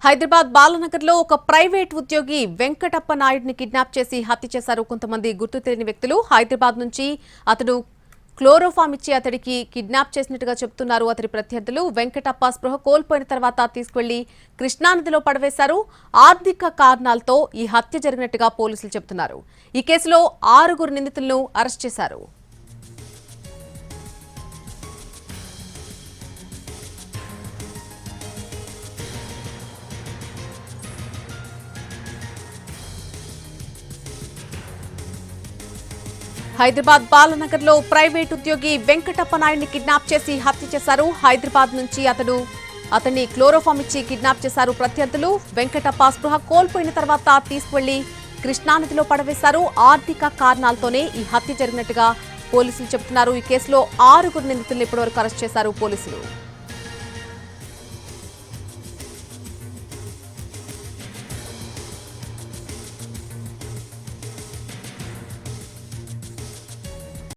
హైదరాబాద్ బాలనగర్లో ఒక ప్రైవేట్ ఉద్యోగి వెంకటప్ప నాయుడిని కిడ్నాప్ చేసి హత్య చేశారు కొంతమంది గుర్తు తెలియని వ్యక్తులు. హైదరాబాద్ నుంచి అతడు క్లోరోఫామ్ ఇచ్చి అతడికి కిడ్నాప్ చేసినట్టుగా చెబుతున్నారు అతడి ప్రత్యర్థులు. వెంకటప్ప స్పృహ కోల్పోయిన తర్వాత తీసుకెళ్లి కృష్ణానదిలో పడవేశారు. ఆర్థిక కారణాలతో ఈ హత్య జరిగినట్టుగా పోలీసులు చెబుతున్నారు. ఈ కేసులో 6 నిందితులను అరెస్ట్ చేశారు. హైదరాబాద్ బాలనగర్లో ప్రైవేట్ ఉద్యోగి వెంకటప్ప నాయుడిని కిడ్నాప్ చేసి హత్య చేశారు. హైదరాబాద్ నుంచి అతన్ని క్లోరోఫామ్ ఇచ్చి కిడ్నాప్ చేశారు ప్రత్యర్థులు. వెంకటప్ప స్పృహ కోల్పోయిన తర్వాత తీసుకువెళ్లి కృష్ణానదిలో పడవేశారు. ఆర్థిక కారణాలతోనే ఈ హత్య జరిగినట్టుగా పోలీసులు చెబుతున్నారు. ఈ కేసులో 6 నిందితులను ఇప్పటివరకు అరెస్ట్ చేశారు పోలీసులు.